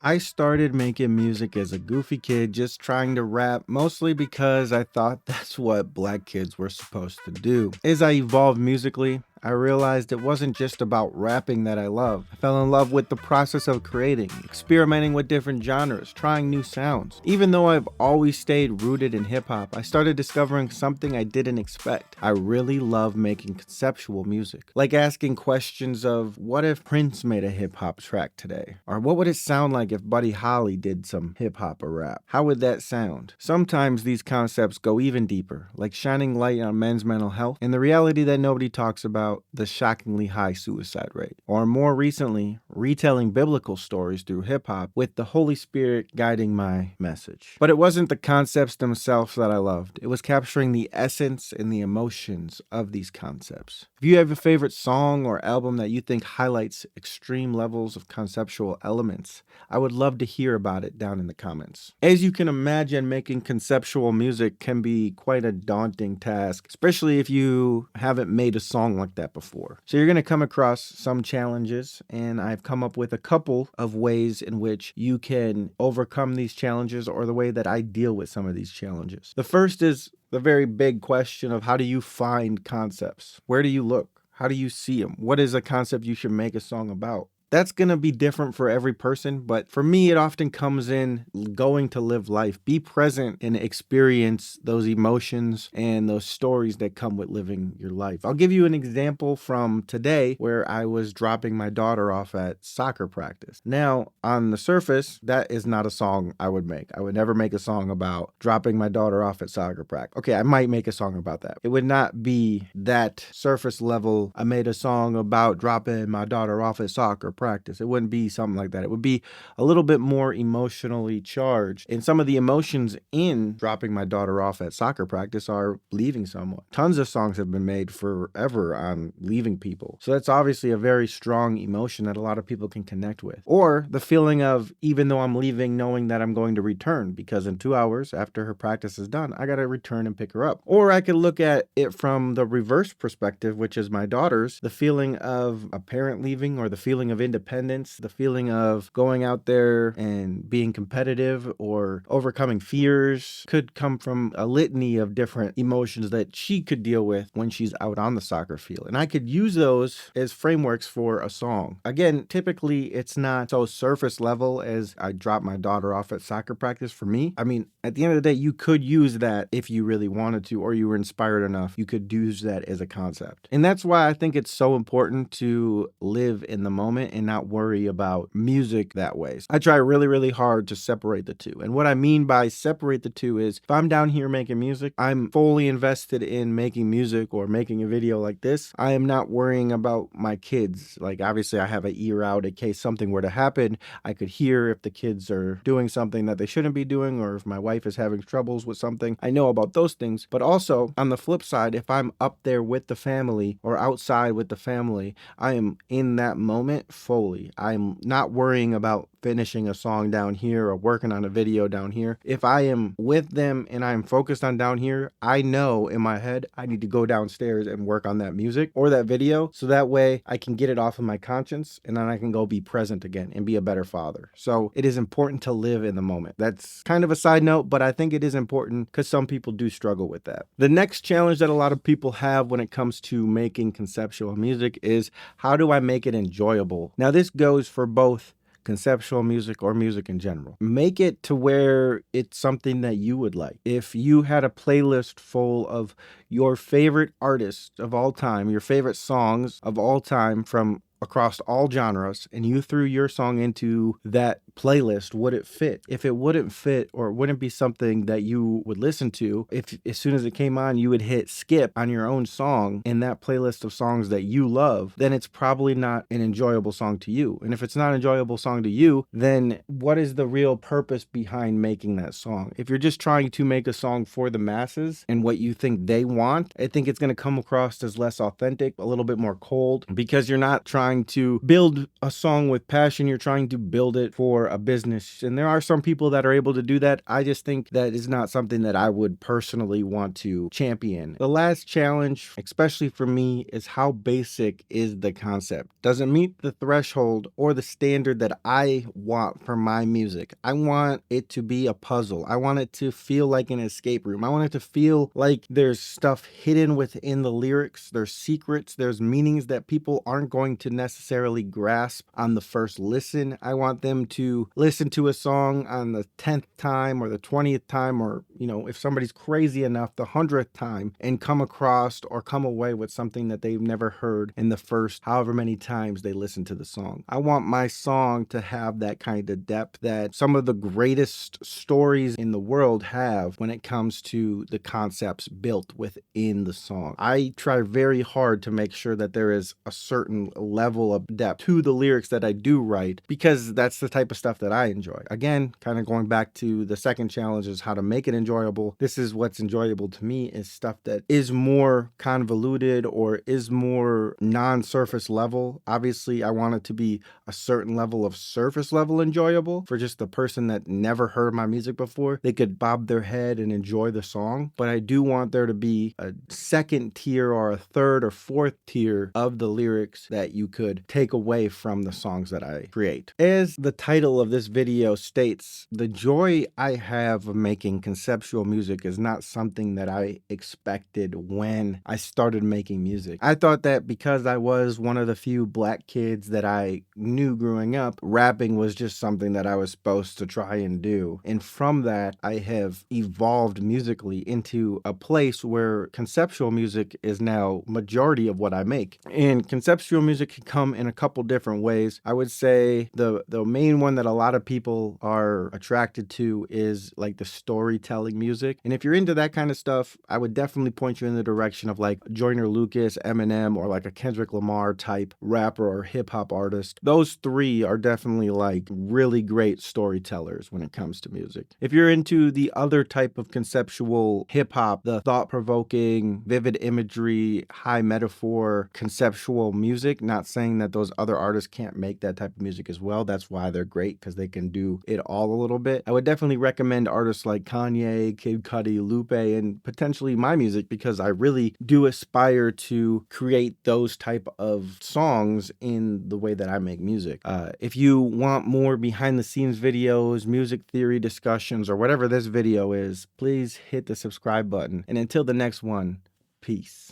I started making music as a goofy kid, just trying to rap, mostly because I thought that's what black kids were supposed to do. As I evolved musically, I realized it wasn't just about rapping that I love. I fell in love with the process of creating, experimenting with different genres, trying new sounds. Even though I've always stayed rooted in hip hop, I started discovering something I didn't expect. I really love making conceptual music, like asking questions of what if Prince made a hip hop track today? Or what would it sound like if Buddy Holly did some hip hop or rap? How would that sound? Sometimes these concepts go even deeper, like shining light on men's mental health and the reality that nobody talks about, the shockingly high suicide rate. Or more recently, retelling biblical stories through hip hop with the Holy Spirit guiding my message. But it wasn't the concepts themselves that I loved, it was capturing the essence and the emotions of these concepts. If you have a favorite song or album that you think highlights extreme levels of conceptual elements, I would love to hear about it down in the comments. As you can imagine, making conceptual music can be quite a daunting task, especially if you haven't made a song like that before. So you're going to come across some challenges, and I've come up with a couple of ways in which you can overcome these challenges, or the way that I deal with some of these challenges. The first is the very big question of how do you find concepts? Where do you look? How do you see them? What is a concept you should make a song about? That's going to be different for every person, but for me, it often comes in going to live life. Be present and experience those emotions and those stories that come with living your life. I'll give you an example from today where I was dropping my daughter off at soccer practice. Now, on the surface, that is not a song I would make. I would never make a song about dropping my daughter off at soccer practice. Okay, I might make a song about that. It would not be that surface level. I made a song about dropping my daughter off at soccer practice. It wouldn't be something like that. It would be a little bit more emotionally charged. And some of the emotions in dropping my daughter off at soccer practice are leaving someone. Tons of songs have been made forever on leaving people. So that's obviously a very strong emotion that a lot of people can connect with. Or the feeling of, even though I'm leaving, knowing that I'm going to return, because in 2 hours after her practice is done, I got to return and pick her up. Or I could look at it from the reverse perspective, which is my daughter's, the feeling of a parent leaving, or the feeling of independence, the feeling of going out there and being competitive or overcoming fears, could come from a litany of different emotions that she could deal with when she's out on the soccer field. And I could use those as frameworks for a song. Again, typically it's not so surface level as I drop my daughter off at soccer practice for me. I mean, at the end of the day, you could use that if you really wanted to, or you were inspired enough, you could use that as a concept. And that's why I think it's so important to live in the moment and not worry about music that way. I try really, really hard to separate the two. And what I mean by separate the two is, if I'm down here making music, I'm fully invested in making music or making a video like this. I am not worrying about my kids. Like, obviously I have an ear out in case something were to happen. I could hear if the kids are doing something that they shouldn't be doing, or if my wife is having troubles with something. I know about those things. But also on the flip side, if I'm up there with the family or outside with the family, I am in that moment fully. I'm not worrying about finishing a song down here or working on a video down here. If I am with them and I'm focused on down here, I know in my head I need to go downstairs and work on that music or that video, so that way I can get it off of my conscience and then I can go be present again and be a better father. So it is important to live in the moment. That's kind of a side note, but I think it is important because some people do struggle with that. The next challenge that a lot of people have when it comes to making conceptual music is, how do I make it enjoyable? Now, this goes for both conceptual music or music in general. Make it to where it's something that you would like. If you had a playlist full of your favorite artists of all time, your favorite songs of all time from across all genres, and you threw your song into that playlist, would it fit? If it wouldn't fit, or it wouldn't be something that you would listen to, if as soon as it came on you would hit skip on your own song in that playlist of songs that you love, then it's probably not an enjoyable song to you. And if it's not an enjoyable song to you, then what is the real purpose behind making that song? If you're just trying to make a song for the masses and what you think they want, I think it's going to come across as less authentic, a little bit more cold, because you're not trying to build a song with passion. You're trying to build it for a business. And there are some people that are able to do that. I just think that is not something that I would personally want to champion. The last challenge, especially for me, is how basic is the concept? Does it meet the threshold or the standard that I want for my music? I want it to be a puzzle. I want it to feel like an escape room. I want it to feel like there's stuff hidden within the lyrics. There's secrets. There's meanings that people aren't going to necessarily grasp on the first listen. I want them to listen to a song on the 10th time or the 20th time, or, if somebody's crazy enough, the 100th time, and come across or come away with something that they've never heard in the first however many times they listen to the song. I want my song to have that kind of depth that some of the greatest stories in the world have when it comes to the concepts built within the song. I try very hard to make sure that there is a certain level of depth to the lyrics that I do write, because that's the type of stuff that I enjoy. Again, kind of going back to the second challenge is how to make it enjoyable. This is what's enjoyable to me, is stuff that is more convoluted or is more non-surface level. Obviously, I want it to be a certain level of surface level enjoyable for just the person that never heard my music before. They could bob their head and enjoy the song, but I do want there to be a second tier or a third or fourth tier of the lyrics that you could take away from the songs that I create. As the title of this video states, the joy I have of making conceptual music is not something that I expected when I started making music. I thought that because I was one of the few black kids that I knew growing up, rapping was just something that I was supposed to try and do. And from that, I have evolved musically into a place where conceptual music is now majority of what I make. And conceptual music can come in a couple different ways. I would say the main one that a lot of people are attracted to is like the storytelling music. And if you're into that kind of stuff, I would definitely point you in the direction of like Joyner Lucas, Eminem, or like a Kendrick Lamar type rapper or hip hop artist. Those three are definitely like really great storytellers when it comes to music. If you're into the other type of conceptual hip hop, the thought-provoking, vivid imagery, high metaphor, conceptual music, not saying that those other artists can't make that type of music as well. That's why they're great, because they can do it all a little bit. I would definitely recommend artists like Kanye, Kid Cudi, Lupe, and potentially my music, because I really do aspire to create those type of songs in the way that I make music. If you want more behind the scenes videos, music theory discussions, or whatever this video is, please hit the subscribe button. And until the next one, peace.